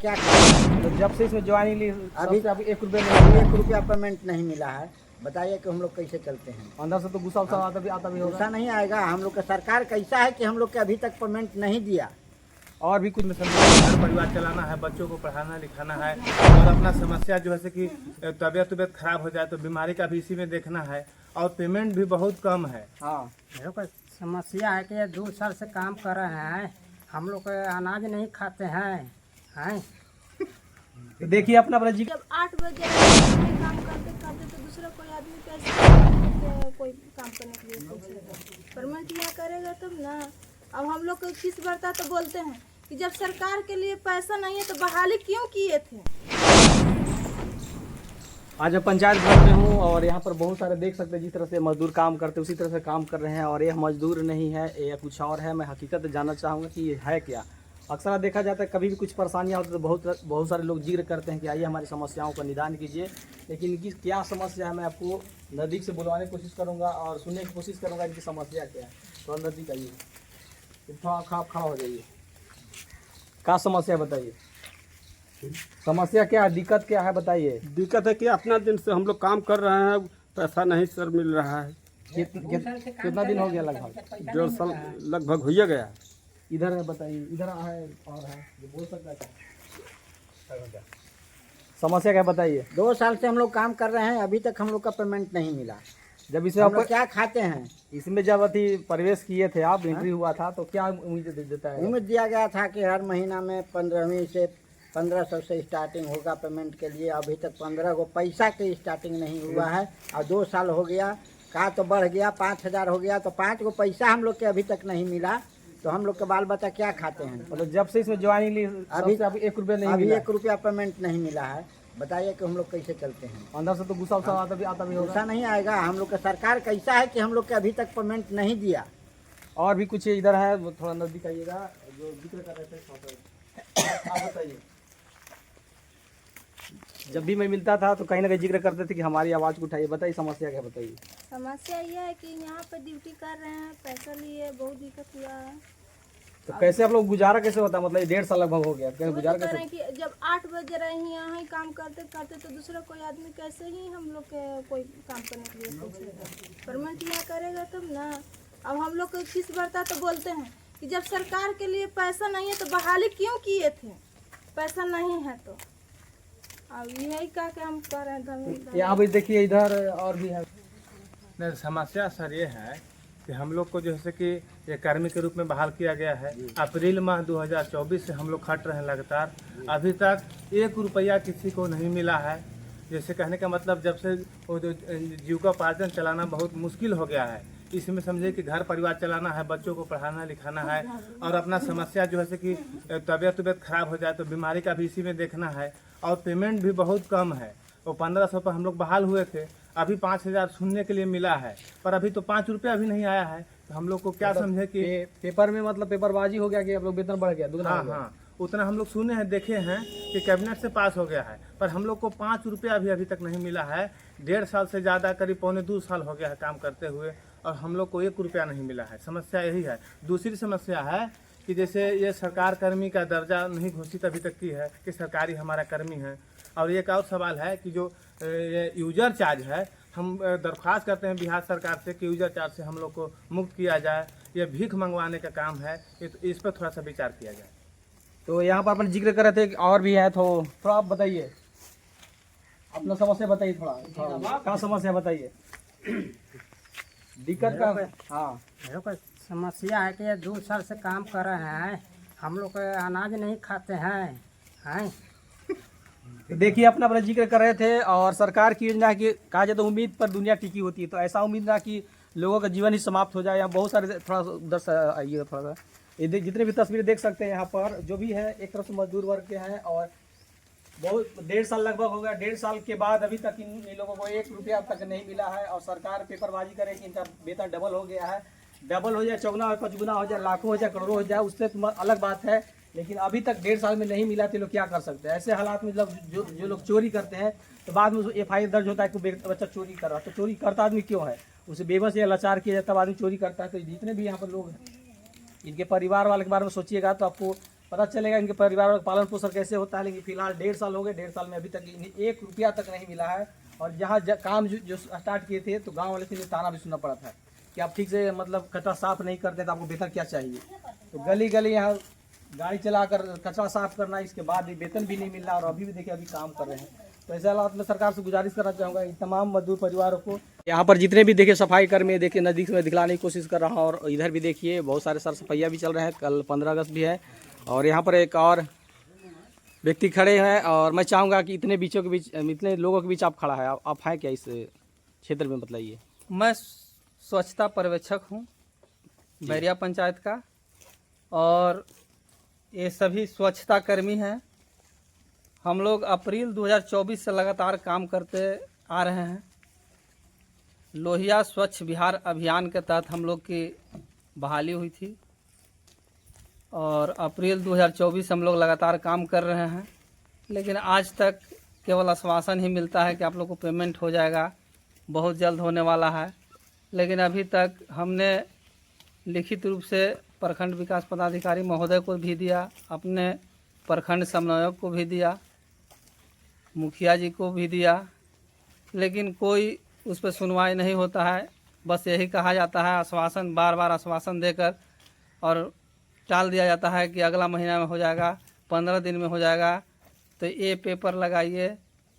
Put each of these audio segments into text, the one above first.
क्या करें? तो जब से इसमें ज्वाइनिंग ली अभी अभी 1 रुपये अभी नहीं 1 रुपया पेमेंट नहीं मिला है। बताइए कि हम लोग कैसे चलते हैं? अंदर से तो गुस्सा उस्सा आता भी होगा। गुस्सा नहीं आएगा। हम लोग का सरकार कैसा है कि हम लोग के अभी तक पेमेंट नहीं दिया। और भी कुछ घर परिवार चलाना है, बच्चों को पढ़ाना लिखाना है और अपना समस्या जो है से कि तबीयत खराब हो जाए तो बीमारी का भी इसी में देखना है और पेमेंट भी बहुत कम है। हाँ मेरे को समस्या है कि ये 2 साल से काम कर रहे हैं, हम लोग अनाज नहीं खाते हैं। तो देखिए अपना अपना जी जब 8 बजे काम करते करते तो दूसरा कोई आदमी कैसे कोई काम करने के लिए सोचेगा? परमानेंट यहाँ करेगा तब ना। अब हम लोग को किस बरता तो बोलते हैं कि जब सरकार के लिए पैसा नहीं है तो बहाली क्यों किए थे? आज मैं पंचायत घर में हूँ और यहाँ पर बहुत सारे देख सकते हैं जिस तरह से मजदूर काम करते हैं उसी तरह से काम कर रहे हैं और यह मजदूर नहीं है, यह कुछ और है। मैं हकीकत जानना चाहूँगा कि ये है क्या। अक्सर देखा जाता है कभी भी कुछ परेशानियाँ होती है तो बहुत सारे लोग जिक्र करते हैं कि आइए हमारी समस्याओं का निदान कीजिए, लेकिन इनकी क्या समस्या है मैं आपको नज़दीक से बुलवाने की कोशिश करूँगा और सुनने की कोशिश करूँगा इनकी समस्या क्या है। तो नज़दीक आइए, थोड़ा खड़ा हो जाइए। क्या समस्या बताइए, समस्या क्या है, दिक्कत क्या है बताइए। दिक्कत है कि अपना दिन से हम लोग काम कर रहे हैं, पैसा नहीं सर मिल रहा है। कितना दिन हो गया? लगभग 1.5 साल लगभग हो ही गया। इधर है बताइए, इधर है और है ये बोल सकता है। समस्या क्या बताइए। 2 साल से हम लोग काम कर रहे हैं, अभी तक हम लोग का पेमेंट नहीं मिला। जब इसे हम आप लोग क्या खाते हैं? इसमें जब अभी प्रवेश किए थे आप, एंट्री हुआ था तो क्या उम्मीद देता है? उम्मीद दिया गया था कि हर महीना में 15वीं से 1500 से स्टार्टिंग होगा पेमेंट के लिए। अभी तक 15 को पैसा के स्टार्टिंग नहीं हुआ है और 2 साल हो गया, का तो बढ़ गया 5000 हो गया तो 5 को पैसा हम लोग के अभी तक नहीं मिला। तो हम लोग के बाल बच्चा क्या खाते हैं? मतलब जब से इसमें ज्वाइनिंग ली अभी 1 रुपये नहीं अभी मिला। 1 रुपया पेमेंट नहीं मिला है। बताइए कि हम लोग कैसे चलते हैं? अंदर से तो गुस्सा उस्सा आता भी होगा। गुस्सा नहीं आएगा। हम लोग का सरकार कैसा है कि हम लोग के अभी तक पेमेंट नहीं दिया। और भी कुछ इधर है, वो थोड़ा नजदीक आइएगा जो जिक्र कर रहे थे। आप बताइए। जब भी मैं मिलता था तो कहीं ना कहीं जिक्र करते थे कि हमारी आवाज़ को उठाइए। बताइए समस्या क्या बताइए। समस्या यह है कि यहाँ पे ड्यूटी कर रहे हैं, पैसा लिए, बहुत दिक्कत हुआ है। तो कैसे आप लोग गुजारा कैसे होता है? मतलब 1.5 साल लगभग हो गया, कैसे वो गुजारा तो कह कैसे? रहे हैं कि जब 8 बजे रहे यहाँ ही काम करते करते तो दूसरा कोई आदमी कैसे ही हम लोग के कोई काम करने के लिए सोचेगा? परमानेंट यहाँ करेगा तब ना। अब हम लोग को किस बरता तो बोलते हैं कि जब सरकार के लिए पैसा नहीं है तो बहाली क्यों किए थे? पैसा नहीं है तो अब यही कहा कि हम कर रहे हैं। यहाँ भी देखिए इधर और भी है। नहीं, समस्या सर ये है कि हम लोग को जैसे कि ये कर्मी के रूप में बहाल किया गया है। अप्रैल माह 2024 से हम लोग खट रहे हैं लगातार, अभी तक 1 रुपया किसी को नहीं मिला है। जैसे कहने का मतलब जब से वो जो जीविकोपार्जन चलाना बहुत मुश्किल हो गया है, इसमें समझे कि घर परिवार चलाना है, बच्चों को पढ़ाना लिखाना है और अपना समस्या जो है से कि तबीयत खराब हो जाए तो बीमारी का भी इसी में देखना है और पेमेंट भी बहुत कम है। वो 1500 पर हम लोग बहाल हुए थे, अभी 5000 सुनने के लिए मिला है पर अभी तो 5 रुपया भी नहीं आया है। तो हम लोग को क्या समझे कि पेपर में मतलब पेपरबाजी हो गया कि आप लोग वेतन बढ़ गया, दुगना हो हाँ गया। हाँ उतना हम लोग सुने हैं, देखे हैं कि कैबिनेट से पास हो गया है पर हम लोग को 5 रुपया भी अभी तक नहीं मिला है। 1.5 साल से ज़्यादा करीब 1.25 साल हो गया है काम करते हुए और हम लोग को 1 रुपया नहीं मिला है। समस्या यही है। दूसरी समस्या है कि जैसे ये सरकार कर्मी का दर्जा नहीं घोषित अभी तक की है कि सरकारी हमारा कर्मी है। और एक और सवाल है कि जो ये यूजर चार्ज है, हम दरख्वास्त करते हैं बिहार सरकार से कि यूजर चार्ज से हम लोग को मुक्त किया जाए। ये भीख मंगवाने का काम है, इस पर थोड़ा सा विचार किया जाए। तो यहाँ पर अपन जिक्र कर रहे थे कि और भी है, तो थोड़ा आप बताइए अपना समस्या बताइए। थोड़ा क्या समस्या बताइए, दिक्कत का। हाँ मेरे को समस्या है कि ये 2 साल से काम कर रहे हैं, हम लोग अनाज नहीं खाते हैं। तो देखिए अपना अपना जिक्र कर रहे थे और सरकार की योजना की कहा जाए तो उम्मीद पर दुनिया टिकी होती है। तो ऐसा उम्मीद ना कि लोगों का जीवन ही समाप्त हो जाए। यहाँ बहुत सारे, थोड़ा उधर से आइए, थोड़ा सा ये जितने भी तस्वीरें देख सकते हैं यहाँ पर जो भी है एक तरफ से मजदूर वर्ग के हैं और बहुत 1.5 साल लगभग हो गया। 1.5 साल के बाद अभी तक इन लोगों को 1 रुपया तक नहीं मिला है और सरकार पेपरबाजी करे कि इनका वेतन डबल हो गया है। डबल हो जाए, चौगुना हो, 5 गुना हो जाए, लाखों हो जाए, करोड़ों हो जाए, उससे अलग बात है। लेकिन अभी तक 1.5 साल में नहीं मिला तो लोग क्या कर सकते हैं? ऐसे हालात में जो लोग चोरी करते हैं तो बाद में FIR दर्ज होता है कि बच्चा चोरी कर रहा है। तो चोरी करता आदमी क्यों है? उसे बेबस या लाचार किया जाता है, तब आदमी चोरी करता है। तो जितने भी यहाँ पर लोग हैं इनके परिवार वाले के बारे में सोचिएगा तो आपको पता चलेगा इनके परिवार का पालन पोषण कैसे होता है। लेकिन फिलहाल 1.5 साल हो गए, 1.5 साल में अभी तक इन्हें 1 रुपया तक नहीं मिला है। और जहाँ काम जो स्टार्ट किए थे तो गांव वाले से ताना भी सुनना पड़ा था कि आप ठीक से मतलब कचरा साफ नहीं करते तो आपको वेतन क्या चाहिए। तो गली गली यहाँ गाड़ी चलाकर कचरा साफ करना, इसके बाद भी वेतन भी नहीं मिल रहा और अभी भी देखिए अभी काम कर रहे हैं। तो ऐसे हालात में सरकार से गुजारिश करना चाहूँगा इन तमाम मजदूर परिवारों को। यहाँ पर जितने भी देखिए सफाई कर्मी देखिए नज़दीक में दिखलाने की कोशिश कर रहा हूँ। और इधर भी देखिए बहुत सारे सर सफाइया भी चल रहे हैं, कल 15 अगस्त भी है। और यहाँ पर एक और व्यक्ति खड़े हैं और मैं चाहूँगा कि इतने बीचों के बीच, इतने लोगों के बीच आप खड़ा है, आप हैं क्या इस क्षेत्र में, बताइए। मैं स्वच्छता पर्यवेक्षक हूँ बैरिया पंचायत का, और ये सभी स्वच्छता कर्मी हैं। हम लोग अप्रैल 2024 से लगातार काम करते आ रहे हैं। लोहिया स्वच्छ बिहार अभियान के तहत हम लोग की बहाली हुई थी और अप्रैल 2024 से हम लोग लगातार काम कर रहे हैं। लेकिन आज तक केवल आश्वासन ही मिलता है कि आप लोग को पेमेंट हो जाएगा, बहुत जल्द होने वाला है। लेकिन अभी तक हमने लिखित रूप से प्रखंड विकास पदाधिकारी महोदय को भी दिया, अपने प्रखंड समन्वयक को भी दिया, मुखिया जी को भी दिया, लेकिन कोई उस पर सुनवाई नहीं होता है। बस यही कहा जाता है, आश्वासन बार बार आश्वासन देकर और टाल दिया जाता है कि अगला महीना में हो जाएगा, 15 दिन में हो जाएगा। तो ये पेपर लगाइए,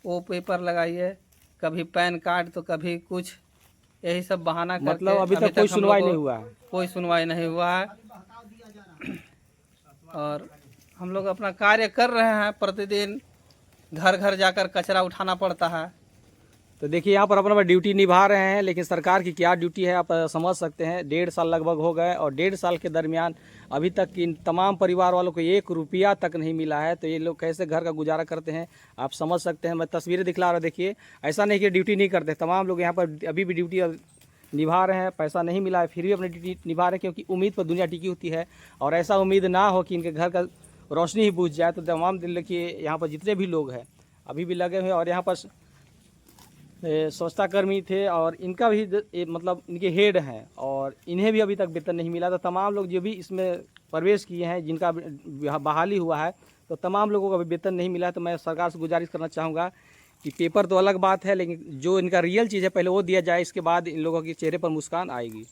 वो पेपर लगाइए, कभी पैन कार्ड तो कभी कुछ, यही सब बहाना करके मतलब अभी तक कोई सुनवाई नहीं हुआ है। कोई सुनवाई नहीं हुआ है और हम लोग अपना कार्य कर रहे हैं। प्रतिदिन घर घर जाकर कचरा उठाना पड़ता है। तो देखिए यहाँ पर अपना ड्यूटी निभा रहे हैं, लेकिन सरकार की क्या ड्यूटी है आप समझ सकते हैं। 1.5 साल लगभग हो गए और 1.5 साल के दरमियान अभी तक इन तमाम परिवार वालों को 1 रुपया तक नहीं मिला है। तो ये लोग कैसे घर का गुजारा करते हैं आप समझ सकते हैं। मैं तस्वीरें दिखला रहा, देखिए ऐसा नहीं कि ड्यूटी नहीं करते, तमाम लोग यहाँ पर अभी भी ड्यूटी निभा रहे हैं। पैसा नहीं मिला है फिर भी अपनी ड्यूटी निभा रहे हैं, क्योंकि उम्मीद पर दुनिया टिकी होती है। और ऐसा उम्मीद ना हो कि इनके घर का रोशनी ही बुझ जाए। तो तमाम दिल के यहाँ पर जितने भी लोग हैं अभी भी लगे हुए हैं। और यहाँ पर स्वच्छता कर्मी थे और इनका भी मतलब इनके हेड हैं और इन्हें भी अभी तक वेतन नहीं मिला। तो तमाम लोग जो भी इसमें प्रवेश किए हैं, जिनका बहाली हुआ है, तो तमाम लोगों को अभी वेतन नहीं मिला है। तो मैं सरकार से गुजारिश करना चाहूँगा कि पेपर तो अलग बात है, लेकिन जो इनका रियल चीज़ है पहले वो दिया जाए, इसके बाद इन लोगों के चेहरे पर मुस्कान आएगी।